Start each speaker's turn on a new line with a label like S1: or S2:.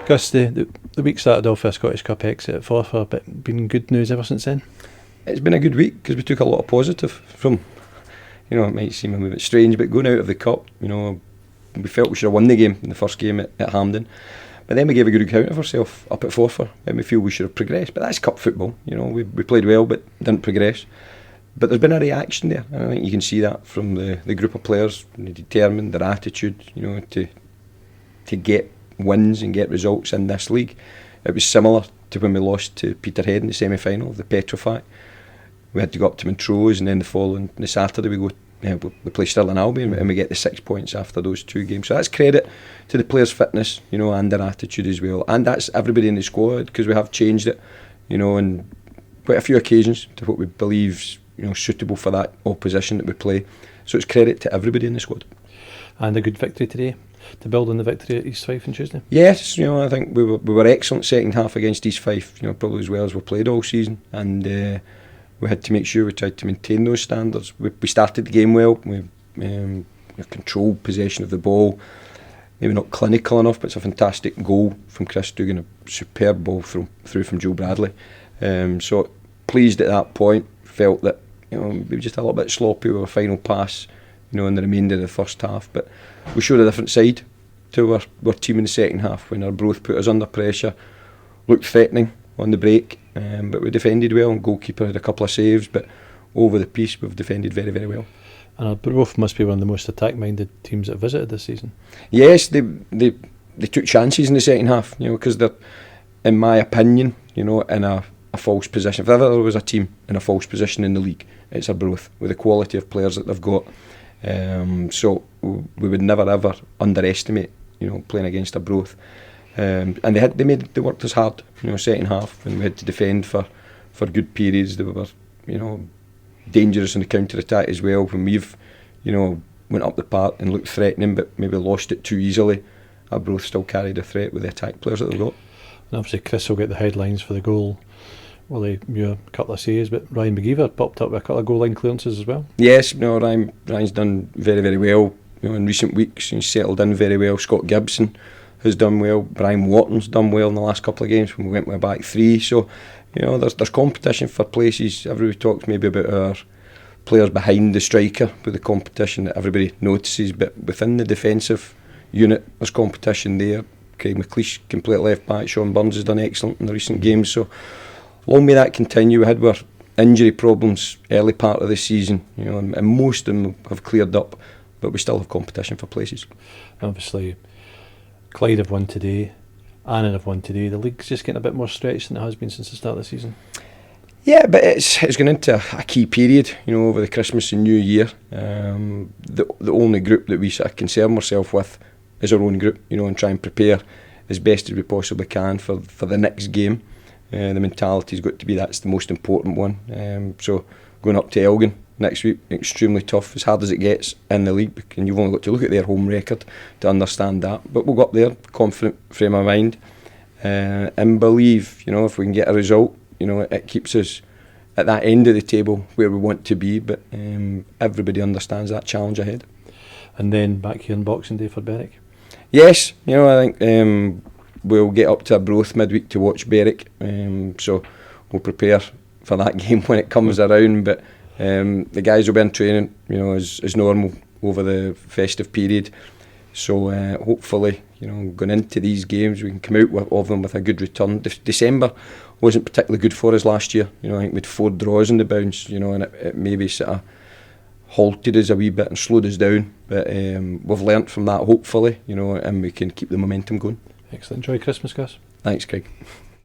S1: Gus, the week started off with a Scottish Cup exit at Forfar, but been good news ever since then?
S2: It's been a good week because we took a lot of positive from, it might seem a little bit strange, but going out of the Cup, we felt we should have won the game in the first game at Hampden. But then we gave a good account of ourselves up at Forfar, and we feel we should have progressed. But that's Cup football, we played well but didn't progress. But there's been a reaction there, and I think you can see that from the group of players, determined, their attitude, to get wins and get results in this league. It was similar to when we lost to Peterhead in the semi-final of the Petrofac. We had to go up to Montrose, and then the Saturday we play Stirling Albion, and we get the 6 points after those two games. So that's credit to the players' fitness, and their attitude as well. And that's everybody in the squad, because we have changed it, on quite a few occasions to what we believe suitable for that opposition that we play. So it's credit to everybody in the squad.
S1: And a good victory today to build on the victory at East Fife on Tuesday.
S2: Yes, I think we were excellent second half against East Fife, probably as well as we played all season, and we had to make sure we tried to maintain those standards. We started the game well. We controlled possession of the ball, maybe not clinical enough, but it's a fantastic goal from Chris Dugan, a superb ball through from Joe Bradley. So pleased at that point. Felt that we were just a little bit sloppy with our final pass, in the remainder of the first half, but we showed a different side to our team in the second half when Arbroath put us under pressure, looked threatening on the break, but we defended well, and goalkeeper had a couple of saves, but over the piece we've defended very, very well.
S1: And Arbroath must be one of the most attack-minded teams that have visited this season.
S2: Yes, they took chances in the second half, because they're, in my opinion, in a false position. If ever there was a team in a false position in the league, it's Arbroath, with the quality of players that they've got. So we would never ever underestimate, playing against Arbroath. And they worked us hard, second half, and we had to defend for good periods. They were, dangerous in the counter attack as well. When we've, went up the park and looked threatening, but maybe lost it too easily, Arbroath still carried a threat with the attack players that they've got.
S1: And obviously Chris will get the headlines for the goal. Well, a couple of saves, but Ryan McGeever popped up with a couple of goal line clearances as well.
S2: Yes, Ryan's done very, very well. In recent weeks, he's settled in very well. Scott Gibson has done well. Brian Wharton's done well in the last couple of games when we went with a back three. So, there's competition for places. Everybody talks maybe about our players behind the striker with the competition that everybody notices, but within the defensive unit, there's competition there. Craig McLeish can play at left back. Sean Burns has done excellent in the recent games. So, long may that continue. We had our injury problems early part of the season, and most of them have cleared up, but we still have competition for places.
S1: Obviously, Clyde have won today, Annan have won today. The league's just getting a bit more stretched than it has been since the start of the season. Yeah,
S2: but it's going into a key period, over the Christmas and New Year. The only group that we sort of concern ourselves with is our own group, and try and prepare as best as we possibly can for the next game. The mentality's got to be that's the most important one. So going up to Elgin next week, extremely tough, as hard as it gets in the league, and you've only got to look at their home record to understand that. But we'll go up there, confident frame of mind, and believe, if we can get a result, it keeps us at that end of the table where we want to be. But everybody understands that challenge ahead.
S1: And then back here on Boxing Day for Berwick.
S2: Yes, I think we'll get up to Arbroath midweek to watch Berwick. So we'll prepare for that game when it comes around. But the guys will be in training, as normal over the festive period. So hopefully, going into these games, we can come out of them with a good return. December wasn't particularly good for us last year. I think we had 4 draws in the bounce, and it maybe sort of halted us a wee bit and slowed us down. But we've learnt from that, hopefully, and we can keep the momentum going.
S1: Excellent. Enjoy Christmas, Gus.
S2: Thanks, Craig.